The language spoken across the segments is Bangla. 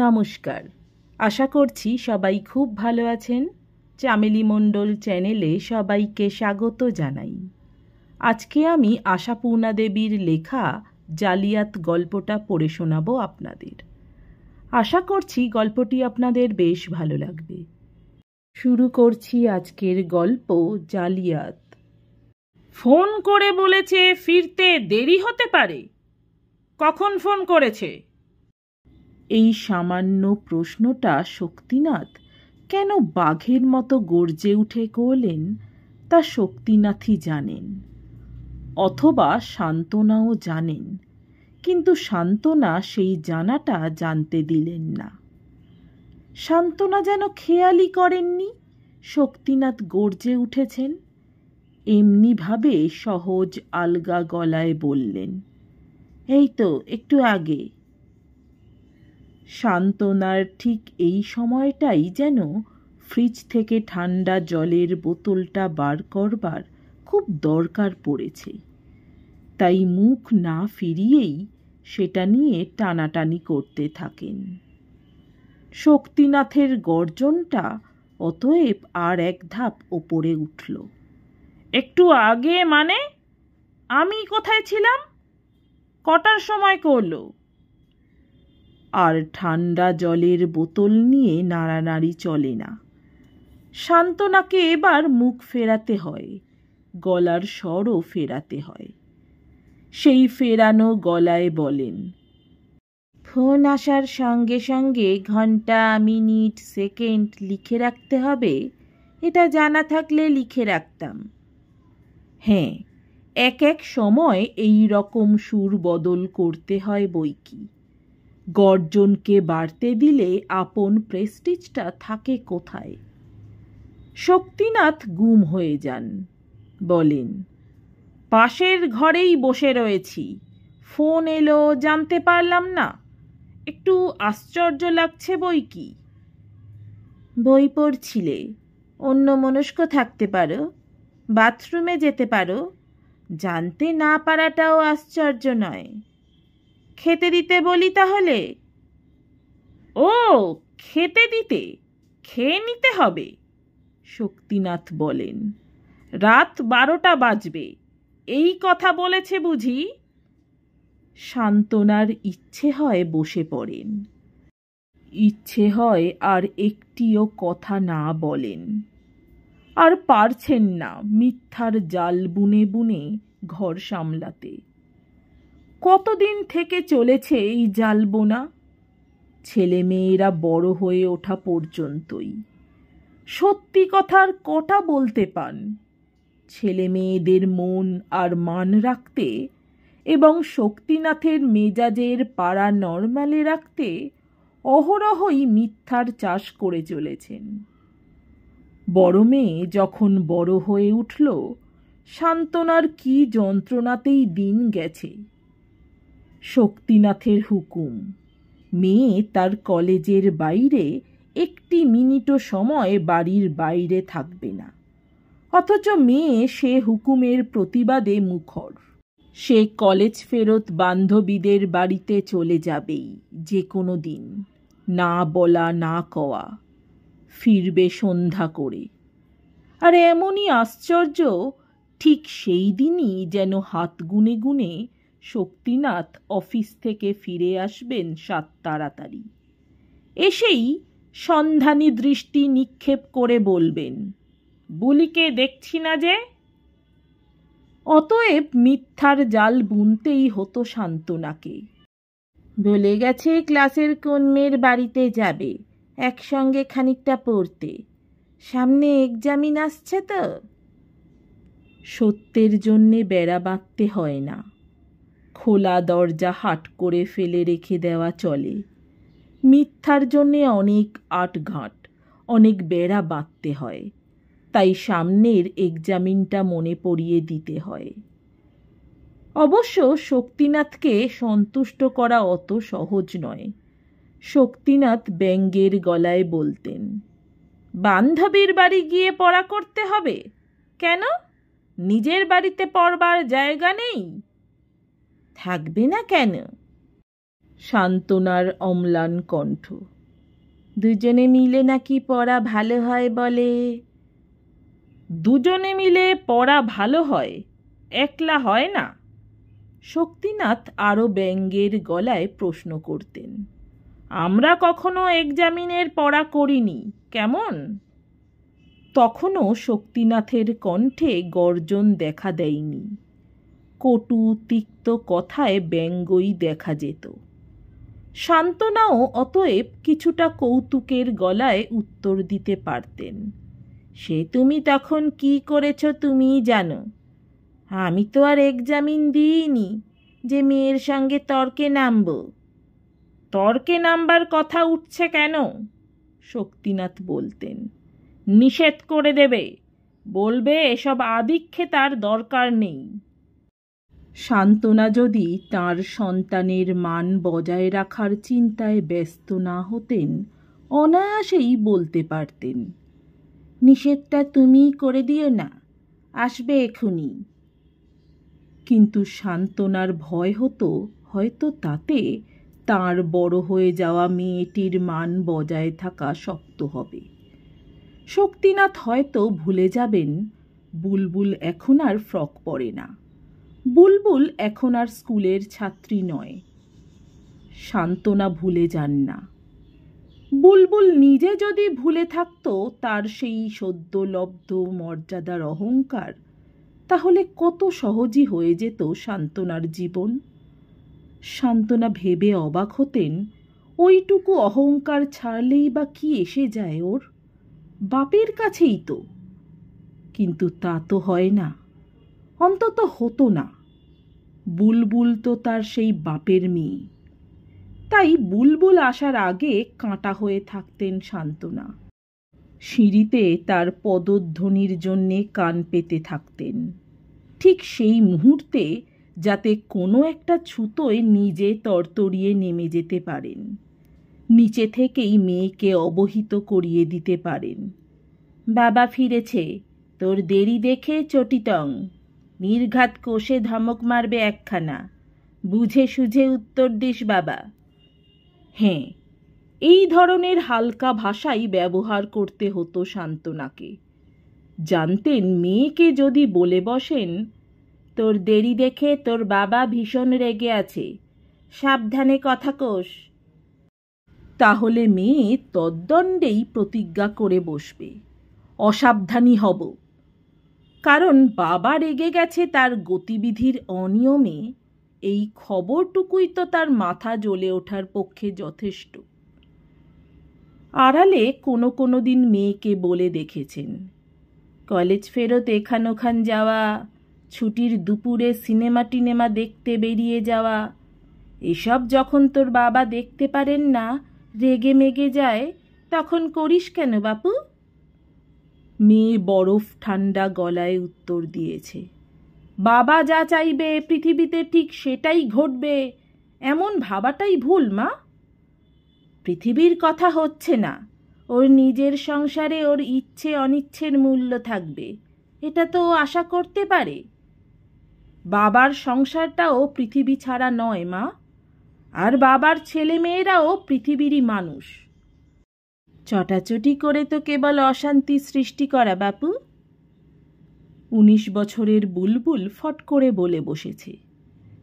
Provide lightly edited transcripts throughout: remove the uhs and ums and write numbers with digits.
নমস্কার, আশা করছি সবাই খুব ভালো আছেন। চামেলি মণ্ডল চ্যানেলে সবাইকে স্বাগত জানাই। আজকে আমি আশাপূর্ণা দেবীর লেখা জালিয়াত গল্পটা পড়ে শোনাবো আপনাদের। আশা করছি গল্পটি আপনাদের বেশ ভালো লাগবে। শুরু করছি আজকের গল্প জালিয়াত। ফোন করে বলেছে ফিরতে দেরি হতে পারে। কখন ফোন করেছে? এই সামান্য প্রশ্নটা শক্তিনাথ কেন বাঘের মতো গর্জে উঠে করলেন তা শক্তিনাথই জানেন, অথবা শান্তনাও জানেন, কিন্তু শান্তনা সেই জানাটা জানতে দিলেন না। শান্তনা যেন খেয়ালই করেননি শক্তিনাথ গর্জে উঠেছেন। এমনিভাবে সহজ আলগা গলায় বললেন, এই তো একটু আগে। শান্তনার ঠিক এই সময়টাই যেন ফ্রিজ থেকে ঠান্ডা জলের বোতলটা বার করবার খুব দরকার পড়েছে, তাই মুখ না ফিরিয়েই সেটা নিয়ে টানাটানি করতে থাকেন। শক্তিনাথের গর্জনটা অতএব আর এক ধাপ ওপরে উঠল। একটু আগে মানে? আমি কোথায় ছিলাম? কটার সময় করলো? আর ঠান্ডা জলের বোতল নিয়ে নাড়ানাড়ি চলে না। শান্তনাকে এবার মুখ ফেরাতে হয়, গলার স্বরও ফেরাতে হয়। সেই ফেরানো গলায় বলেন, ফোন আসার সঙ্গে সঙ্গে ঘন্টা, মিনিট, সেকেন্ড লিখে রাখতে হবে, এটা জানা থাকলে লিখে রাখতাম। হ্যাঁ, এক এক সময় এই রকম সুর বদল করতে হয় বইকি। গর্জনকে বাড়তে দিলে আপন প্রেস্টিজটা থাকে কোথায়? শক্তিনাথ গুম হয়ে যান, বলেন, পাশের ঘরেই বসে রয়েছি, ফোন এলো জানতে পারলাম না, একটু আশ্চর্য লাগছে বইকি। বই পড়ছিলে, অন্যমনস্ক থাকতে পারো, বাথরুমে যেতে পারো, জানতে না পারাটাও আশ্চর্য নয়। খেতে দিতে বলি তাহলে? ও, খেতে দিতে? খেয়ে নিতে হবে? শক্তিনাথ বলেন, রাত 12টা বাজবে, এই কথা বলেছে বুঝি? শান্তনার ইচ্ছে হয় বসে পড়েন, ইচ্ছে হয় আর একটিও কথা না বলেন। আর পারছেন না মিথ্যার জাল বুনে বুনে ঘর সামলাতে। কতদিন থেকে চলেছে এই জাল বোনা? ছেলে মেয়েরা বড় হয়ে ওঠা পর্যন্তই। সত্যি কথার কটা বলতে পান? ছেলে মেয়েদের মন আর মান রাখতে এবং শক্তিনাথের মেজাজের পাড়া নরমালে রাখতে অহরহই মিথ্যার চাষ করে চলেছেন। বড় মেয়ে যখন বড় হয়ে উঠল, শান্তনার কি যন্ত্রণাতেই দিন গেছে। শক্তিনাথের হুকুম, মেয়ে তার কলেজের বাইরে একটি মিনিটও সময় বাড়ির বাইরে থাকবে না, অথচ মেয়ে সে হুকুমের প্রতিবাদে মুখর। সে কলেজ ফেরত বান্ধবীদের বাড়িতে চলে যাবেই যে কোনো দিন, না বলা না কওয়া, ফিরবে সন্ধ্যা করে। আর এমনই আশ্চর্য, ঠিক সেই দিনই যেন হাত গুনে গুনে শক্তিনাথ অফিস থেকে ফিরে আসবেন 7 তাড়াতাড়ি। এসেই সন্ধানী দৃষ্টি নিক্ষেপ করে বলবেন, বুলিকে দেখছি না যে। অতএব মিথ্যার জাল বুনতেই হতো শান্তনাকে। বলে গেছে ক্লাসের কোন মেয়ের বাড়িতে যাবে একসঙ্গে খানিকটা পড়তে, সামনে এক্সামিন আসছে তো। সত্যের জন্যে বেড়া বাঁধতে হয় না, খোলা দরজা হাট করে ফেলে রেখে দেওয়া চলে। মিথ্যার জন্যে অনেক আটঘাট, অনেক বেড়া বাঁধতে হয়, তাই সামনের এক্সামিনটা মনে পড়িয়ে দিতে হয়। অবশ্য শক্তিনাথকে সন্তুষ্ট করা অত সহজ নয়। শক্তিনাথ ব্যঙ্গের গলায় বলতেন, বান্ধবীর বাড়ি গিয়ে পড়া করতে হবে কেন? নিজের বাড়িতে পড়বার জায়গা নেই? থাকবে না কেন? শান্তনার অম্লান কণ্ঠ। দুজনে মিলে নাকি পড়া ভালো হয় বলে। দুজনে মিলে পড়া ভালো হয়, একলা হয় না। শক্তিনাথ আরও ব্যঙ্গের গলায় প্রশ্ন করতেন। আমরা কখনো এক্সামিনের পড়া করিনি, কেমন? তখনও শক্তিনাথের কণ্ঠে গর্জন দেখা দেয়নি। কটু তিক্ত কথায় ব্যঙ্গই দেখা যেত। শান্তনাও অতএব কিছুটা কৌতুকের গলায় উত্তর দিতে পারতেন। সে তুমি তখন কি করেছ তুমিই জানো। আমি তো আর এক্সামিন দিইনি যে মেয়ের সঙ্গে তর্কে নামব। তর্কে নামবার কথা উঠছে কেন? শক্তিনাথ বলতেন। নিষেধ করে দেবে, বলবে এসব আদিক্ষে তার দরকার নেই। শান্তনা যদি তার সন্তানের মান বজায় রাখার চিন্তায় ব্যস্ত না হতেন, অনায়াসেই বলতে পারতেন, নিষেধটা তুমিই করে দিও না, আসবে এখুনি। কিন্তু শান্তনার ভয় হতো হয়তো তাতে তার বড় হয়ে যাওয়া মেয়েটির মান বজায় থাকা শক্ত হবে। শক্তিনাথ হয়তো ভুলে যাবেন বুলবুল এখন আর ফ্রক পরে না, বুলবুল এখন আর স্কুলের ছাত্রী নয়। শান্তনা ভুলে যান না। বুলবুল নিজে যদি ভুলে থাকতো তার সেই সদ্যলব্ধ মর্যাদার অহংকার, তাহলে কত সহজই হয়ে যেত শান্তনার জীবন। শান্তনা ভেবে অবাক হতেন, ওইটুকু অহংকার ছাড়লেই বা কি এসে যায় ওর? বাপের কাছেই তো। কিন্তু তা তো হয় না, অন্তত হতো না। বুলবুল তো তার সেই বাপের মেয়ে। তাই বুলবুল আসার আগে কাঁটা হয়ে থাকতেন শান্তনা। সিঁড়িতে তার পদধ্বনির জন্যে কান পেতে থাকতেন, ঠিক সেই মুহূর্তে যাতে কোনো একটা ছুতোয় নিজে তরতরিয়ে নেমে যেতে পারেন, নিচে থেকেই মেয়েকে অবহিত করিয়ে দিতে পারেন। বাবা ফিরেছে, তোর দেরি দেখে চটিটং, নির্ঘাত কোষে ধমক মারবে একখানা, বুঝে সুঝে উত্তর দিস বাবা। হ্যাঁ, এই ধরনের হালকা ভাষাই ব্যবহার করতে হতো শান্তনাকে। জানতেন মেয়েকে যদি বলে বসেন, তোর দেরি দেখে তোর বাবা ভীষণ রেগে আছে, সাবধানে কথা কোস, তাহলে মেয়ে তদ্দণ্ডেই প্রতিজ্ঞা করে বসবে, অসাবধানী হব। কারণ বাবা রেগে গেছে তার গতিবিধির অনিয়মে, এই খবরটুকুই তো তার মাথা জ্বলে ওঠার পক্ষে যথেষ্ট। আড়ালে কোনো দিন মেয়েকে বলে দেখেছেন, কলেজ ফেরত এখান ওখান যাওয়া, ছুটির দুপুরে সিনেমা টিনেমা দেখতে বেরিয়ে যাওয়া, এসব যখন তোর বাবা দেখতে পারেন না, রেগে মেগে যায়, তখন করিস কেন বাপু? মেয়ে বরফ ঠান্ডা গলায় উত্তর দিয়েছে, বাবা যা চাইবে পৃথিবীতে ঠিক সেটাই ঘটবে, এমন ভাবাটাই ভুল মা। পৃথিবীর কথা হচ্ছে না, ওর নিজের সংসারে ওর ইচ্ছে অনিচ্ছের মূল্য থাকবে, এটা তো ও আশা করতে পারে। বাবার সংসারটাও পৃথিবী ছাড়া নয় মা, আর বাবার ছেলে মেয়েরাও পৃথিবীরই মানুষ। চটাচটি করে তো কেবল অশান্তি সৃষ্টি করা বাপু। 19 বছরের বুলবুল ফট করে বলে বসেছে,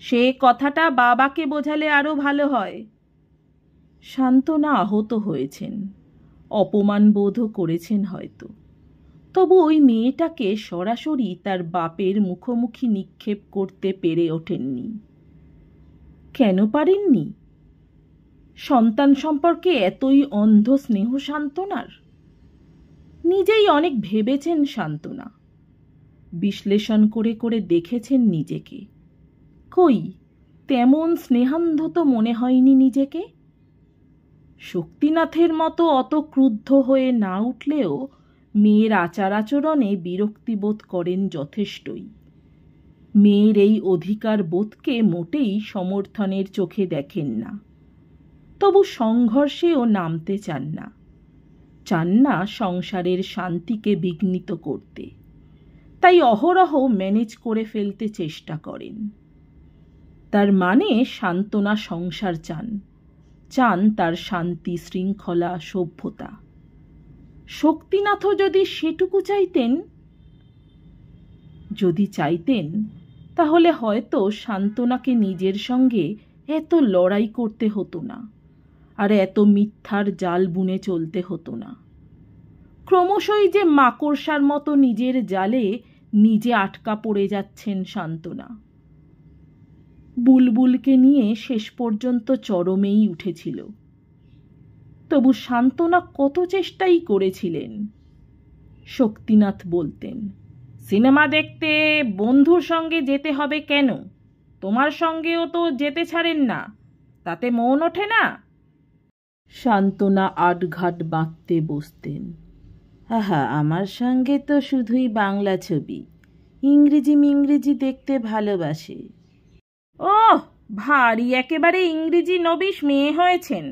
সে কথাটা বাবাকে বোঝালে আরো ভালো হয়। শান্তনা আহত হয়েছেন, অপমান বোধও করেছেন হয়তো, তবু ওই মেয়েটাকে সরাসরি তার বাপের মুখোমুখি নিক্ষেপ করতে পেরে ওঠেননি। কেন পারেননি? সন্তান সম্পর্কে এতই অন্ধ স্নেহ শান্তনার? নিজেই অনেক ভেবেছেন শান্তনা, বিশ্লেষণ করে করে দেখেছেন নিজেকে। কই, তেমন স্নেহান্ধ তো মনে হয়নি নিজেকে। শক্তিনাথের মতো অত ক্রুদ্ধ হয়ে না উঠলেও মেয়ের আচার আচরণে বিরক্তিবোধ করেন যথেষ্টই। মেয়ের এই অধিকার বোধকে মোটেই সমর্থনের চোখে দেখেন না, তবু সংঘর্ষেও নামতে চান না, চান না সংসারের শান্তিকে বিঘ্নিত করতে, তাই অহরহ ম্যানেজ করে ফেলতে চেষ্টা করেন। তার মানে সান্ত্বনা সংসার চান, চান তার শান্তি, শৃঙ্খলা, সভ্যতা। শক্তিনাথও যদি সেটুকু চাইতেন, যদি চাইতেন, তাহলে হয়তো সান্ত্বনাকে নিজের সঙ্গে এত লড়াই করতে হতো না, আর এত মিথ্যার জাল বুনে চলতে হতো না। ক্রমশই যে মাকড়সার মতো নিজের জালে নিজে আটকা পড়ে যাচ্ছেন সান্ত্বনা। বুলবুলকে নিয়ে শেষ পর্যন্ত চরমেই উঠেছিল। তবু সান্ত্বনা কত চেষ্টাই করেছিলেন। শক্তিনাথ বলতেন, সিনেমা দেখতে বন্ধুর সঙ্গে যেতে হবে কেন? তোমার সঙ্গেও তো যেতে ছাড়েন না, তাতে মন ওঠে না? সান্ত্বনা আটঘাট বাঁধতে বসতেন। আহা, আমার সঙ্গে তো শুধুই বাংলা ছবি, ইংরেজি দেখতে ভালোবাসে। ওহ, ভারী একেবারে ইংরেজি নবিশ মেয়ে হয়েছেন।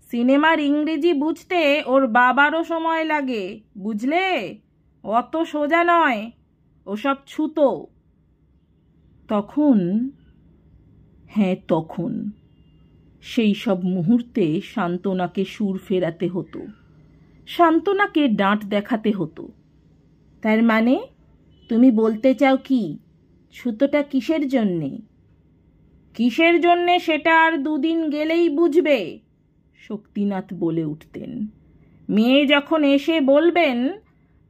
সিনেমার ইংরেজি বুঝতে ওর বাবারও সময় লাগে, বুঝলে? অত সোজা নয়, ওসব ছুতো। তখন সেই সব মুহূর্তে সান্ত্বনাকে সুর ফেরাতে হতো, সান্ত্বনাকে ডাঁট দেখাতে হতো। তার মানে তুমি বলতে চাও কি, ছুতোটা কিসের জন্যে? কিসের জন্যে সেটা আর দুদিন গেলেই বুঝবে, শক্তিনাথ বলে উঠতেন। মেয়ে যখন এসে বলবেন,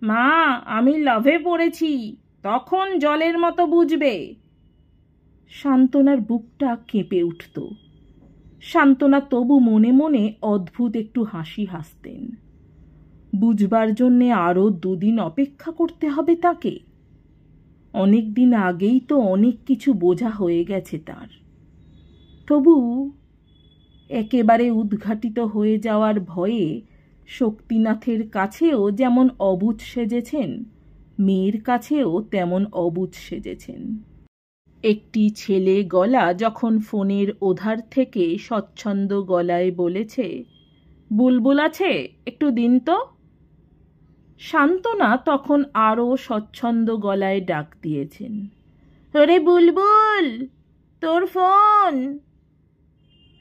মা আমি লাভে পড়েছি, তখন জলের মতো বুঝবে। সান্ত্বনার বুকটা কেঁপে উঠত। সান্ত্বনা তবু মনে মনে অদ্ভুত একটু হাসি হাসতেন। বুঝবার জন্যে আরও দুদিন অপেক্ষা করতে হবে তাকে। অনেক দিন আগেই তো অনেক কিছু বোঝা হয়ে গেছে তার। তবু একেবারে উদ্ঘাটিত হয়ে যাওয়ার ভয়ে শক্তিনাথের কাছেও যেমন অবুঝ সেজেছেন, মেয়ের কাছেও তেমন অবুঝ সেজেছেন। একটি ছেলে গলা যখন ফোনের ওধার থেকে স্বচ্ছন্দ গলায় বলেছে, বুলবুল আছে, একটু দিন তো, সান্ত্বনা তখন আরও স্বচ্ছন্দ গলায় ডাক দিয়েছেন, ওরে বুলবুল, তোর ফোন।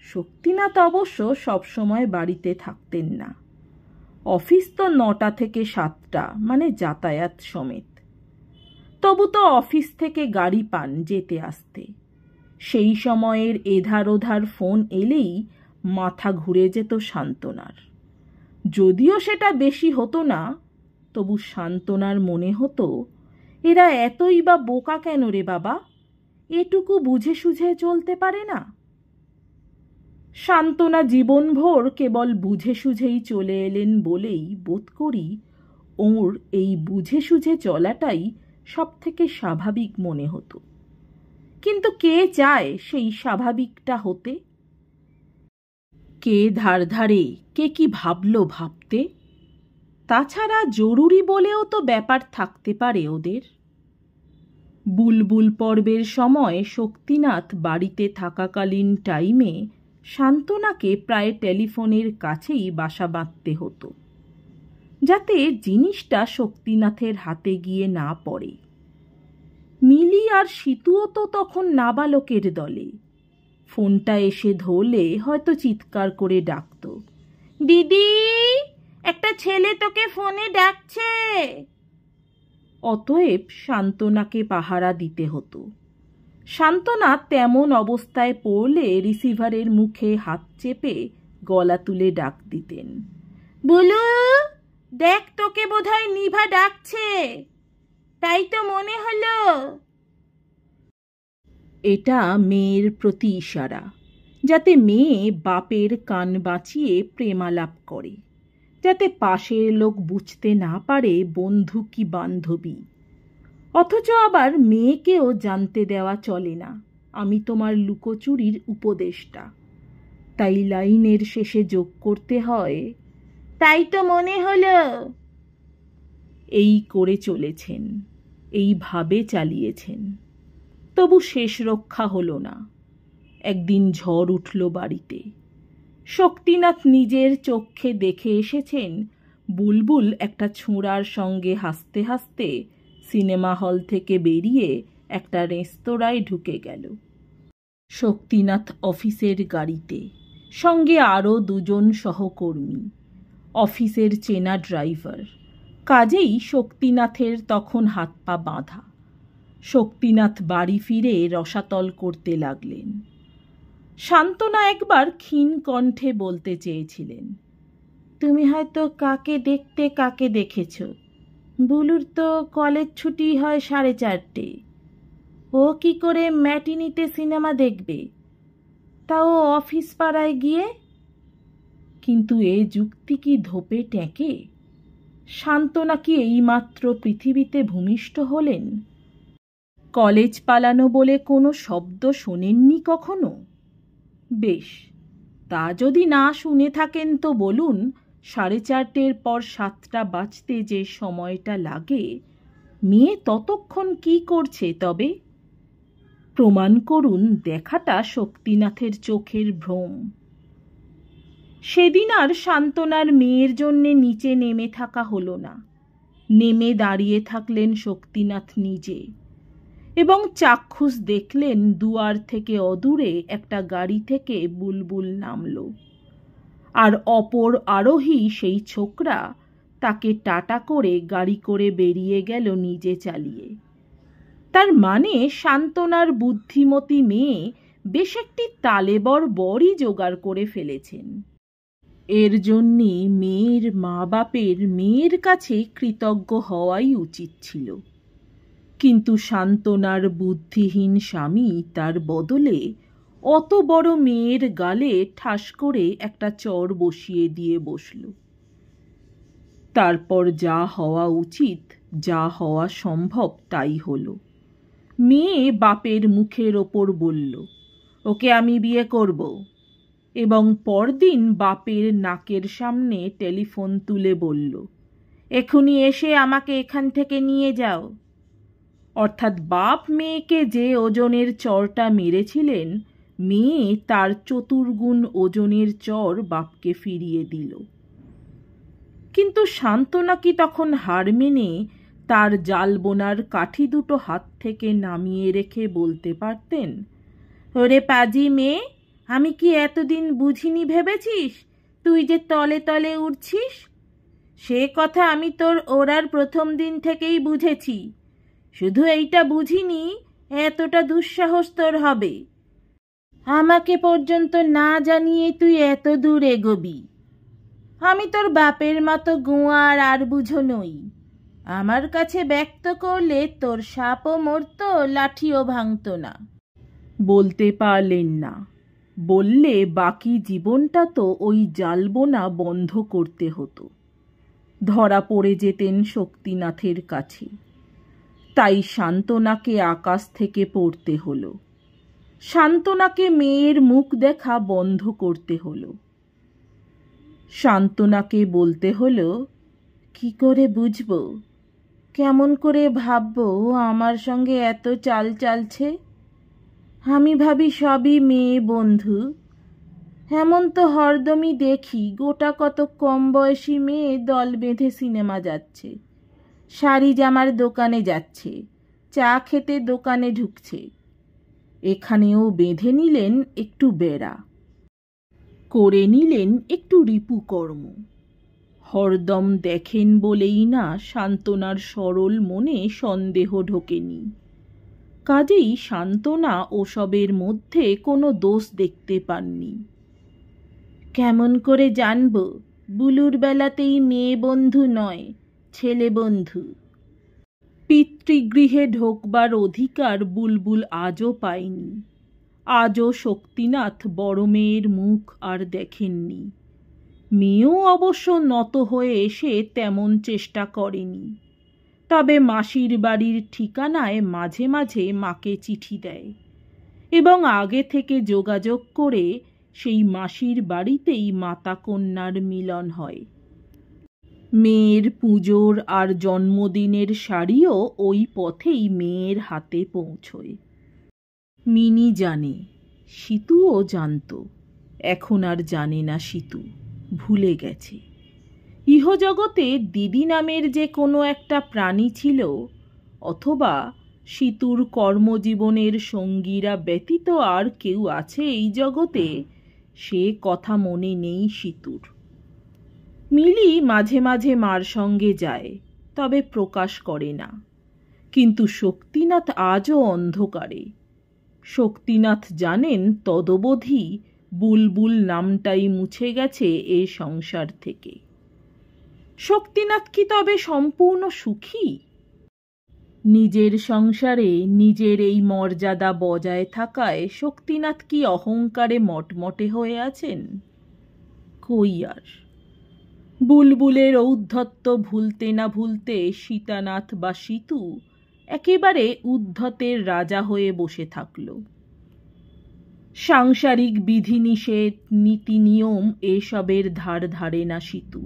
শক্তিনাথ অবশ্য সবসময় বাড়িতে থাকতেন না। অফিস তো 9টা থেকে 7টা, মানে যাতায়াত সমেত। তবু তো অফিস থেকে গাড়ি পান যেতে আসতে। সেই সময়ের এধার ওধার ফোন এলেই মাথা ঘুরে যেত সান্ত্বনার। যদিও সেটা বেশি হতো না, তবু সান্ত্বনার মনে হতো, এরা এতই বা বোকা কেন রে বাবা, এটুকু বুঝে সুঝে চলতে পারে না। সান্ত্বনা জীবনভর কেবল বুঝে সুঝেই চলে এলেন বলেই বোধ করি ওর এই বুঝে সুঝে চলাটাই সব থেকে স্বাভাবিক মনে হতো। কিন্তু কে চায় সেই স্বাভাবিকটা হতে? কে ধারে কে কি ভাবলো ভাবতে? তাছাড়া জরুরি বলেও তো ব্যাপার থাকতে পারে ওদের। বুলবুল পর্বের সময় শক্তিনাথ বাড়িতে থাকাকালীন টাইমে সান্ত্বনাকে প্রায় টেলিফোনের কাছেই বাসা বাঁধতে হতো, যাতে জিনিসটা শক্তিনাথের হাতে গিয়ে না পড়ে। মিলি আর সীতুও তো তখন নাবালকের দলে। ফোনটা এসে ধরলে হয়তো চিৎকার করে ডাকত, দিদি, একটা ছেলে তোকে ফোনে ডাকছে। অতএব সান্ত্বনাকে পাহারা দিতে হতো। সান্ত্বনা তেমন অবস্থায় পড়লে রিসিভারের মুখে হাত চেপে গলা তুলে ডাক দিতেন, বুলু, দেখ তোকে বোধহয় নিভা ডাকছে, তাই তো মনে হলো। এটা মেয়ের প্রতি ইশারা, যাতে মেয়ে বাপের কান বাঁচিয়ে প্রেমালাপ করে, যাতে পাশের লোক বুঝতে না পারে বন্ধু কি বান্ধবী। অথচ আবার মেয়েকেও জানতে দেওয়া চলে না আমি তোমার লুকোচুরির উপদেষ্টা। তাই লাইনের শেষে যোগ করতে হয়, তাই তো মনে হলো। এই করে চলেছেন, এইভাবে চালিয়েছেন। তবু শেষ রক্ষা হলো না। একদিন ঝড় উঠল বাড়িতে। শক্তিনাথ নিজের চোখে দেখে এসেছেন বুলবুল একটা ছোঁড়ার সঙ্গে হাসতে হাসতে সিনেমা হল থেকে বেরিয়ে একটা রেস্তোরাঁয় ঢুকে গেল। শক্তিনাথ অফিসের গাড়িতে, সঙ্গে আরও 2জন সহকর্মী, অফিসের চেনা ড্রাইভার। কাজেই শক্তিনাথের তখন হাত পা বাঁধা। শক্তিনাথ বাড়ি ফিরে রসাতল করতে লাগলেন। শান্তনা একবার ক্ষীণ কণ্ঠে বলতে চেয়েছিলেন, তুমি হয়তো কাকে দেখেছ। বুলুর তো কলেজ ছুটি হয় 4:30। ও কি করে ম্যাটিনিতে সিনেমা দেখবে, তাও অফিস পাড়ায় গিয়ে? কিন্তু এ যুক্তি কি ধোপে ট্যাঁকে? শান্তনা কি এইমাত্র পৃথিবীতে ভূমিষ্ঠ হলেন? কলেজ পালানো বলে কোনো শব্দ শোনেননি কখনো? বেশ, তা যদি না শুনে থাকেন তো বলুন, 4:30 পর 7টা বাজতে যে সময়টা লাগে, মেয়ে ততক্ষণ কি করছে তবে? প্রমাণ করুন দেখাটা শক্তিনাথের চোখের ভ্রম। সেদিন আর শান্তনার মেয়ের জন্যে নিচে নেমে থাকা হলো না। নেমে দাঁড়িয়ে থাকলেন শক্তিনাথ নিজে, এবং চাক্ষুষ দেখলেন দুয়ার থেকে অদূরে একটা গাড়ি থেকে বুলবুল নামল, আর অপর আরোহী সেই ছোকরা তাকে টাটা করে গাড়ি করে বেরিয়ে গেল নিজে চালিয়ে। তার মানে শান্তনার বুদ্ধিমতী মেয়ে বেশ একটি তালেবর বরই জোগাড় করে ফেলেছেন। এর জন্যে মেয়ের মা বাপের মেয়ের কাছে কৃতজ্ঞ হওয়াই উচিত ছিল। কিন্তু শান্তনার বুদ্ধিহীন স্বামী তার বদলে অত বড় মেয়ের গালে ঠাস করে একটা চড় বসিয়ে দিয়ে বসল। তারপর যা হওয়া উচিত, যা হওয়া সম্ভব তাই হলো। মেয়ে বাপের মুখের ওপর বলল, ওকে আমি বিয়ে করব, এবং পরদিন বাপের নাকের সামনে টেলিফোন তুলে বলল, এখুনি এসে আমাকে এখান থেকে নিয়ে যাও। অর্থাৎ বাপ মেয়েকে যে ওজনের চড়টা মেরেছিলেন, মেয়ে তার 4 গুণ ওজনের চড় বাপকে ফিরিয়ে দিল। কিন্তু শান্তনা কি তখন হার মেনে তার জাল বোনার কাঠি দুটো হাত থেকে নামিয়ে রেখে বলতে পারতেন, ওরে পাজি মেয়ে, আমি কি এতদিন বুঝিনি ভেবেছিস তুই যে তলে তলে উঠছিস? সে কথা আমি তোর ওড়ার প্রথম দিন থেকেই বুঝেছি। শুধু এইটা বুঝিনি এতটা দুঃসাহস তোর হবে। আমাকে পর্যন্ত না জানিয়ে তুই এত দূর এগোবি। আমি তোর বাপের মতো গুঁয়ার আর বুঝো নই। আমার কাছে ব্যক্ত করলে তোর সাপও মরত, লাঠিও ভাঙত না। বলতে পারলেন না। বললে বাকি জীবনটা তো ওই জালবোনা বন্ধ করতে হতো। ধরা পড়ে যেতেন শক্তিনাথের কাছে। তাই শান্তনাকে আকাশ থেকে পড়তে হলো। শান্তনাকে মেয়ের মুখ দেখা বন্ধ করতে হলো। শান্তনাকে বলতে হলো, কি করে বুঝবো, কেমন করে ভাববো আমার সঙ্গে এত চাল চালছে? আমি ভাবি সবই মেয়ে বন্ধু। এমন তো হরদমই দেখি গোটা কত কম বয়সী মেয়ে দল বেঁধে সিনেমা যাচ্ছে, শাড়ি জামার দোকানে যাচ্ছে, চা খেতে দোকানে ঢুকছে। এখানেও বেঁধে নিলেন একটু বেড়া, করে নিলেন একটু রিপুকর্ম। হরদম দেখেন বলেই না শান্তনার সরল মনে সন্দেহ ঢোকেনি। কাজেই শান্তনা ওসবের মধ্যে কোনো দোষ দেখতে পাননি। কেমন করে জানব বুলুর বেলাতেই মেয়ে বন্ধু নয়, ছেলে বন্ধু? পিতৃগৃহে ঢোকবার অধিকার বুলবুল আজও পায়নি। আজও শক্তিনাথ বড় মেয়ের মুখ আর দেখেননি। মেয়েও অবশ্য নত হয়ে এসে তেমন চেষ্টা করেনি। তবে মাসির বাড়ির ঠিকানায় মাঝে মাঝে মাকে চিঠি দেয়, এবং আগে থেকে যোগাযোগ করে সেই মাসির বাড়িতেই মাতা কন্যার মিলন হয়। মেয়ের পুজোর আর জন্মদিনের শাড়িও ওই পথেই মেয়ের হাতে পৌঁছয়। মিনি জানে, সীতুও জানত। এখন আর জানে না সীতু, ভুলে গেছে। ইহজগতে দিদি নামের যে কোনো একটা প্রাণী ছিল, অথবা সীতুর কর্মজীবনের সঙ্গীরা ব্যতীত আর কেউ আছে এই জগতে, সে কথা মনে নেই সীতুর। মিলি মাঝে মাঝে মার সঙ্গে যায়, তবে প্রকাশ করে না। কিন্তু শক্তিনাথ আজও অন্ধকারে। শক্তিনাথ জানেন তদবধি বুলবুল নামটাই মুছে গেছে এ সংসার থেকে। শক্তিনাথ কি তবে সম্পূর্ণ সুখী? নিজের সংসারে নিজের এই মর্যাদা বজায় থাকায় শক্তিনাথ কি অহংকারে মটমটে হয়ে আছেন? কই আর। বুলবুলের ঔদ্ধত্য ভুলতে না ভুলতে সীতানাথ বা সীতু একেবারে উদ্ধতের রাজা হয়ে বসে থাকল। সাংসারিক বিধিনিষেধ নীতি নিয়ম এসবের ধার ধারে না সীতু।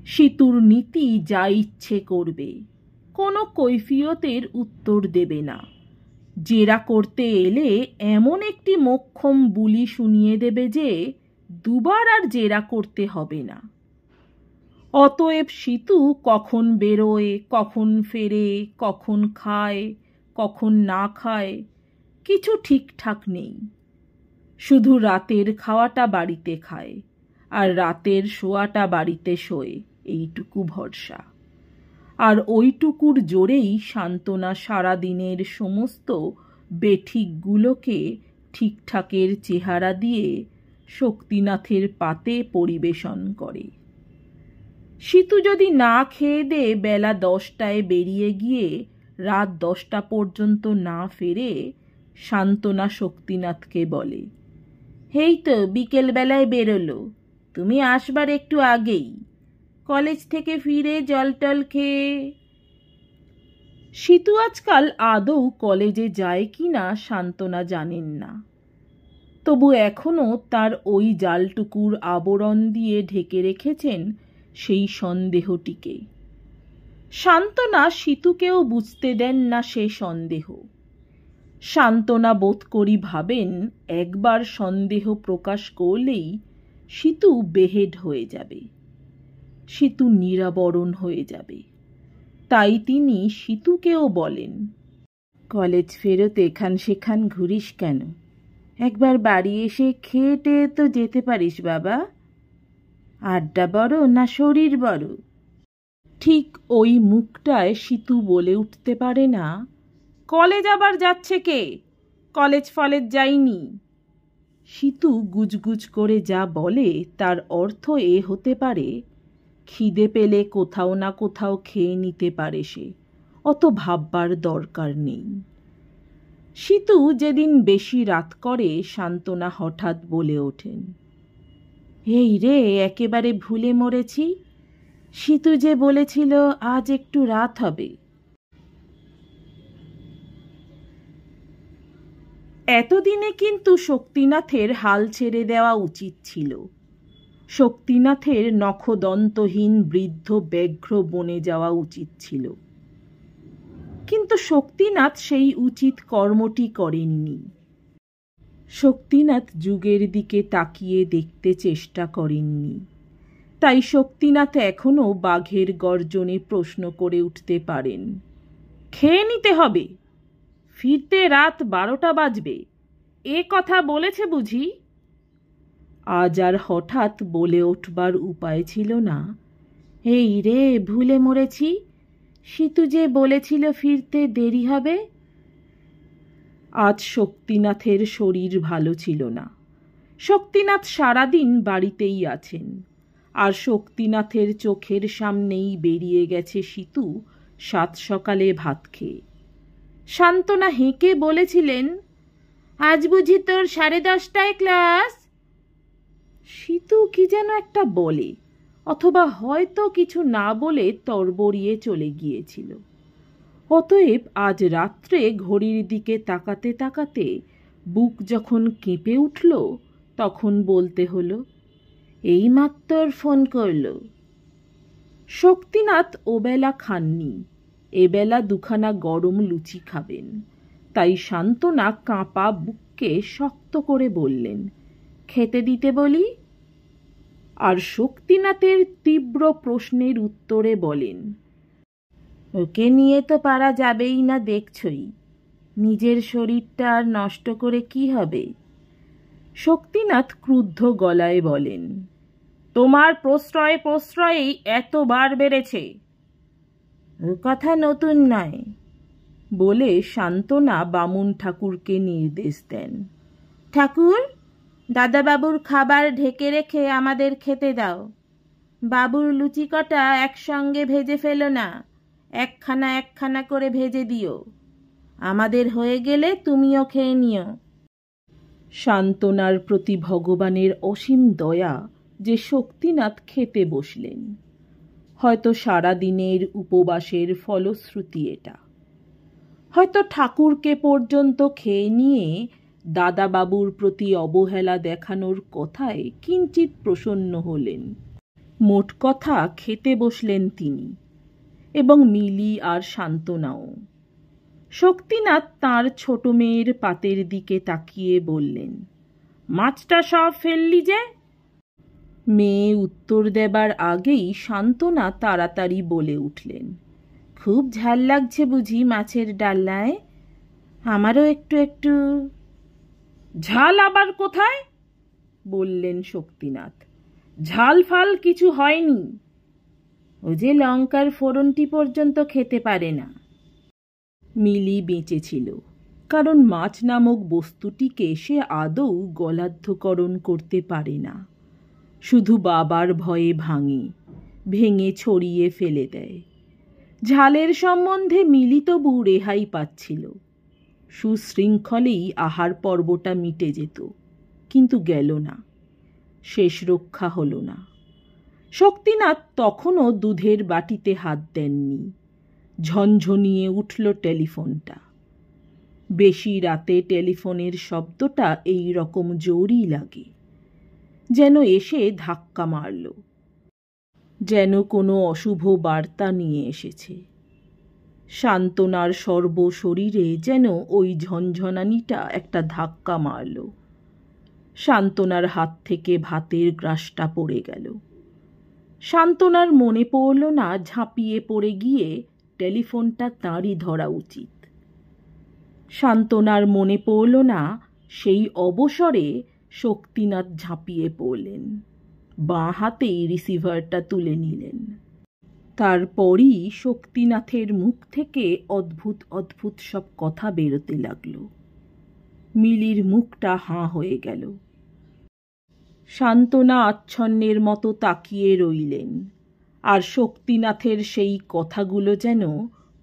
সীতুর নীতি যা ইচ্ছে করবে, কোনো কৈফিয়তের উত্তর দেবে না। জেরা করতে এলে এমন একটি মোক্ষম বুলি শুনিয়ে দেবে যে দুবার আর জেরা করতে হবে না। অতএব সীতু কখন বেরোয়, কখন ফেরে, কখন খায়, কখন না খায়, কিছু ঠিকঠাক নেই। শুধু রাতের খাওয়াটা বাড়িতে খায়, আর রাতের শোয়াটা বাড়িতে শোয়, এইটুকু ভরসা। আর ওইটুকুর জোরেই সান্ত্বনা সারাদিনের সমস্ত বেঠিকগুলোকে ঠিকঠাকের চেহারা দিয়ে শক্তিনাথের পাতে পরিবেশন করে। সীতু যদি না খেয়ে দে বেলা 10টায় বেরিয়ে গিয়ে রাত 10টা পর্যন্ত না ফেরে, সান্ত্বনা শক্তিনাথকে বলে, এই তো বিকেলবেলায় বেরোলো, তুমি আসবার একটু আগেই, কলেজ থেকে ফিরে জল টল খেয়ে। সীতু আজকাল আদৌ কলেজে যায় কি না সান্ত্বনা জানেন না। তবু এখনো তার ওই জালটুকুর আবরণ দিয়ে ঢেকে রেখেছেন সেই সন্দেহটিকে। সান্ত্বনা সীতুকেও বুঝতে দেন না সে সন্দেহ। সান্ত্বনা বোধ করি ভাবেন একবার সন্দেহ প্রকাশ করলেই সীতু বেহেড হয়ে যাবে, সীতু নিরাবরণ হয়ে যাবে। তাই তিনি সীতুকেও বলেন, কলেজ ফেরত এখান সেখান ঘুরিস কেন? একবার বাড়ি এসে খেয়ে টেয়ে তো যেতে পারিস বাবা। আড্ডা বড় না শরীর বড়? ঠিক ওই মুখটায় সীতু বলে উঠতে পারে না, কলেজ আবার যাচ্ছে কে? কলেজ ফলেজ যাইনি। সীতু গুজগুজ করে যা বলে তার অর্থ এ হতে পারে, খিদে পেলে কোথাও না কোথাও খেয়ে নিতে পারে সে, অত ভাববার দরকার নেই। সীতু যেদিন বেশি রাত করে সান্ত্বনা হঠাৎ বলে ওঠেন, এই রে একেবারে ভুলে মরেছি, সীতু যে বলেছিল আজ একটু রাত হবে। এতদিনে কিন্তু শক্তিনাথের হাল ছেড়ে দেওয়া উচিত ছিল। শক্তিনাথের নখদন্তহীন বৃদ্ধ ব্যাঘ্র বনে যাওয়া উচিত ছিল। কিন্তু শক্তিনাথ সেই উচিত কর্মটি করেননি। শক্তিনাথ যুগের দিকে তাকিয়ে দেখতে চেষ্টা করেননি। তাই শক্তিনাথ এখনো বাঘের গর্জনে প্রশ্ন করে উঠতে পারেন, খেয়ে নিতে হবে, ফিরতে রাত 12টা বাজবে, এ কথা বলেছে বুঝি? আজ আর হঠাৎ বলে উঠবার উপায় ছিল না, এই রে ভুলে মরেছি, সীতু যে বলেছিল ফিরতে দেরি হবে। আজ শক্তিনাথের শরীর ভালো ছিল না। শক্তিনাথ সারাদিন বাড়িতেই আছেন, আর শক্তিনাথের চোখের সামনেই বেরিয়ে গেছে সীতু সাত সকালে ভাত খেয়ে। সান্ত্বনা হেঁকে বলেছিলেন, আজ বুঝি তোর 10:30টায় ক্লাস? সীতু কি যেন একটা বলে, অথবা হয়তো কিছু না বলে তরবরিয়ে চলে গিয়েছিল। অতএব আজ রাত্রে ঘড়ির দিকে তাকাতে তাকাতে বুক যখন কেঁপে উঠল, তখন বলতে হলো, এইমাত্র ফোন করল। শক্তিনাথ ওবেলা খাননি, এবেলা দুখানা গরম লুচি খাবেন। তাই সান্ত্বনা কাঁপা বুককে শক্ত করে বললেন, খেতে দিতে বলি। আর শক্তিনাথের তীব্র প্রশ্নের উত্তরে বলেন, ওকে নিয়ে তো পারা যাবেই না, দেখছই। নিজের শরীরটা আর নষ্ট করে কি হবে? শক্তিনাথ ক্রুদ্ধ গলায় বলেন, তোমার প্রশ্রয়ে প্রশ্রয়েই এতবার বেড়েছে। ও কথা নতুন নয়, বলে শান্তনা বামুন ঠাকুরকে নির্দেশ দেন, ঠাকুর, দাদাবাবুর খাবার ঢেকে রেখে আমাদের খেতে দাও। বাবুর লুচি কটা একসঙ্গে ভেজে ফেলো না, একখানা একখানা করে ভেজে দিও। আমাদের হয়ে গেলে তুমিও খেয়ে নিও। শান্তনার প্রতি ভগবানের অসীম দয়া যে শক্তিনাথ খেতে বসলেন। হয়তো সারাদিনের উপবাসের ফলশ্রুতি এটা। হয়তো ঠাকুরকে পর্যন্ত খেয়ে নিয়ে দাদাবাবুর প্রতি অবহেলা দেখানোর কথায় কিঞ্চিত প্রসন্ন হলেন। মোট কথা খেতে বসলেন তিনি, এবং মিলি আর শান্তনাও। শক্তিনাথ তাঁর ছোট মেয়ের পাতের দিকে তাকিয়ে বললেন, মাছটা সব ফেললি যে? মেয়ে উত্তর দেবার আগেই শান্তনা তাড়াতাড়ি বলে উঠলেন, খুব ঝাল লাগছে বুঝি মাছের ডালনায়? আমারও একটু একটু। ঝাল আবার কোথায়? বললেন শক্তিনাথ। ঝাল ফাল কিছু হয়নি। ও যে লঙ্কার ফোড়নটি পর্যন্ত খেতে পারে না। মিলি বেঁচেছিল, কারণ মাছ নামক বস্তুটিকে সে আদৌ গলাধ্যকরণ করতে পারে না। শুধু বাবার ভয়ে ভেঙে ছড়িয়ে ফেলে দেয়। ঝালের সম্বন্ধে মিলি তবু রেহাই পাচ্ছিল। সুশৃঙ্খলেই আহার পর্বটা মিটে যেত, কিন্তু গেল না, শেষ রক্ষা হল না। শক্তিনাথ তখনও দুধের বাটিতে হাত দেননি। ঝনঝনিয়ে উঠল টেলিফোনটা। বেশি রাতে টেলিফোনের শব্দটা এই রকম জোরই লাগে, যেন এসে ধাক্কা মারল, যেন কোনো অশুভ বার্তা নিয়ে এসেছে। শান্তনার সর্বশরীরে যেন ওই ঝনঝনানিটা একটা ধাক্কা মারল। শান্তনার হাত থেকে ভাতের গ্রাসটা পড়ে গেল। শান্তনার মনে পড়ল না ঝাঁপিয়ে পড়ে গিয়ে টেলিফোনটা তাঁরই ধরা উচিত। শান্তনার মনে পড়ল না সেই অবসরে শক্তিনাথ ঝাঁপিয়ে পড়লেন, বাঁ হাতেই রিসিভারটা তুলে নিলেন। তারপরই শক্তিনাথের মুখ থেকে অদ্ভুত অদ্ভুত সব কথা বেরোতে লাগল। মিলির মুখটা হাঁ হয়ে গেল। শান্তনা আচ্ছন্নের মতো তাকিয়ে রইলেন, আর শক্তিনাথের সেই কথাগুলো যেন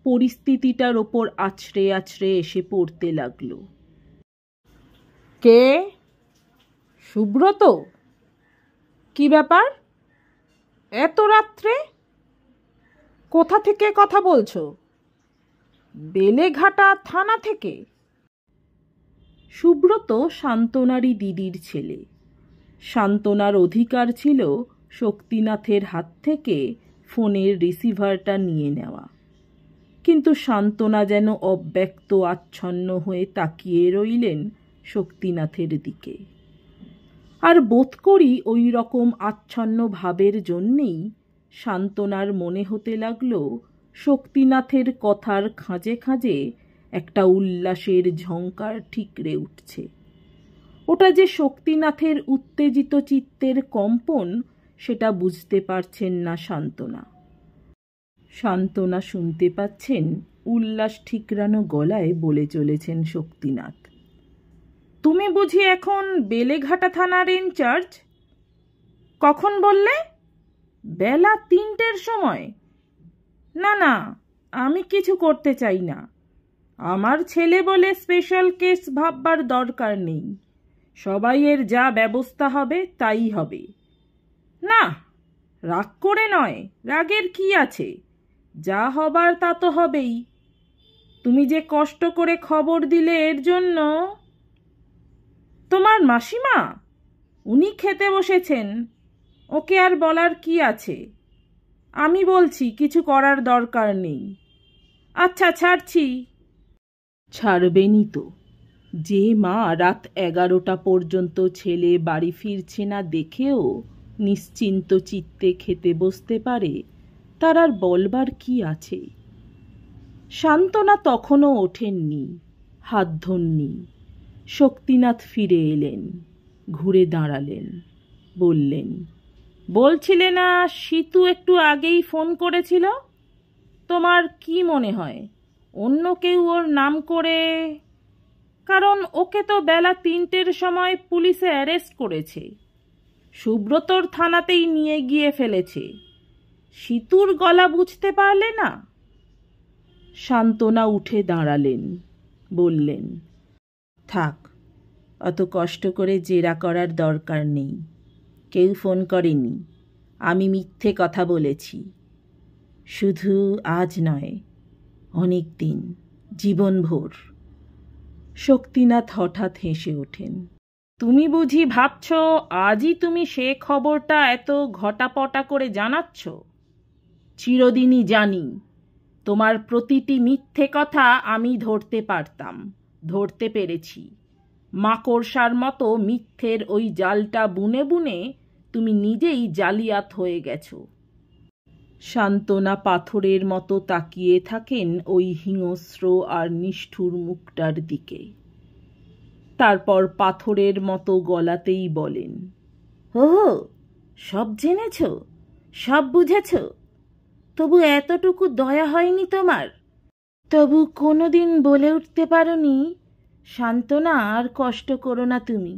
পরিস্থিতিটার ওপর আছড়ে আছড়ে এসে পড়তে লাগল। কে? সুব্রত? কি ব্যাপার এত রাত্রে? কোথা থেকে কথা বলছো? বেলেঘাটা থানা থেকে? সুব্রত শান্তনারই দিদির ছেলে। শান্তনার অধিকার ছিল শক্তিনাথের হাত থেকে ফোনের রিসিভারটা নিয়ে নেওয়া, কিন্তু শান্তনা যেন অব্যক্ত আচ্ছন্ন হয়ে তাকিয়ে রইলেন শক্তিনাথের দিকে। আর বোধ করি ওই রকম আচ্ছন্ন ভাবের জন্যেই শান্তনার মনে হতে লাগল শক্তিনাথের কথার খাঁজে খাঁজে একটা উল্লাসের ঝঙ্কার ঠিকরে উঠছে। ওটা যে শক্তিনাথের উত্তেজিত চিত্তের কম্পন, সেটা বুঝতে পারছেন না শান্তনা। শান্তনা শুনতে পাচ্ছেন উল্লাস ঠিকরানো গলায় বলে চলেছেন শক্তিনাথ, তুমি বুঝি এখন বেলেঘাটা থানার ইনচার্জ? কখন বললে? বেলা 3টের সময়? না না, আমি কিছু করতে চাই না। আমার ছেলে বলে স্পেশাল কেস ভাববার দরকার নেই। সবাইয়ের যা ব্যবস্থা হবে তাই হবে। না, রাগ করে নয়, রাগের কি আছে, যা হবার তা তো হবেই। তুমি যে কষ্ট করে খবর দিলে এর জন্য। তোমার মাসিমা? উনি খেতে বসেছেন, ওকে আর বলার কি আছে? আমি বলছি কিছু করার দরকার নেই। আচ্ছা, ছাড়ছি। ছাড়বেনই তো। যে মা রাত 11টা পর্যন্ত ছেলে বাড়ি ফিরছে না দেখেও নিশ্চিন্ত চিত্তে খেতে বসতে পারে, তার আর বলবার কি আছে? শান্তনা তখনও ওঠেননি, হাত ধরননি। শক্তিনাথ ফিরে এলেন, ঘুরে দাঁড়ালেন, বললেন, বলছিলে না সীতু একটু আগেই ফোন করেছিল? তোমার কি মনে হয় অন্য কেউ ওর নাম করে? কারণ ওকে তো বেলা 3টের সময় পুলিশে অ্যারেস্ট করেছে, সুব্রতর থানাতেই নিয়ে গিয়ে ফেলেছে। সীতুর গলা বুঝতে পারলে না? শান্তনা উঠে দাঁড়ালেন, বললেন, থাক, অত কষ্ট করে জেরা করার দরকার নেই। কেউ ফোন করেনি, আমি মিথ্যে কথা বলেছি। শুধু আজ নয়, অনেক দিন, জীবনভর। শক্তিনাথ হঠাৎ হেসে ওঠেন। তুমি বুঝি ভাবছ আজই তুমি সে খবরটা এত ঘটাপটা করে জানাচ্ছ? চিরদিনই জানি। তোমার প্রতিটি মিথ্যে কথা আমি ধরতে পারতাম, ধরতে পেরেছি। মাকড়সার মতো মিথ্যের ওই জালটা বুনে বুনে তুমি নিজেই জালিয়াত হয়ে গেছো। শান্তনা পাথরের মতো তাকিয়ে থাকেন ওই হিংস্র আর নিষ্ঠুর মুখটার দিকে। তারপর পাথরের মতো গলাতেই বলেন, ও সব জেনেছ, সব বুঝেছ, তবু এতটুকু দয়া হয়নি তোমার? তবু কোনোদিন বলে উঠতে পারোনি, শান্তনা আর কষ্ট করো না তুমি,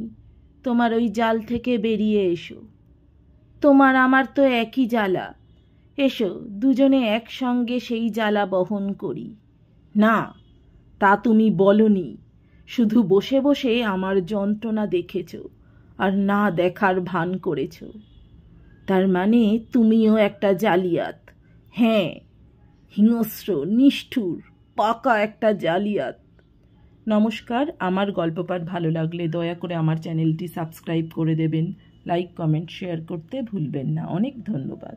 তোমার ওই জাল থেকে বেরিয়ে এসো। তোমার আমার তো একই জ্বালা, এসো দুজনে একসঙ্গে সেই জ্বালা বহন করি। না, তা তুমি বলনি, শুধু বসে বসে আমার যন্ত্রণা দেখেছ আর না দেখার ভান করেছ। তার মানে তুমিও একটা জালিয়াত। হ্যাঁ, হিংস্র, নিষ্ঠুর, পাকা একটা জালিয়াত। নমস্কার, আমার গল্প পাঠ ভালো লাগলে দয়া করে আমার চ্যানেলটি সাবস্ক্রাইব করে দেবেন। লাইক, কমেন্ট, শেয়ার করতে ভুলবেন না। অনেক ধন্যবাদ।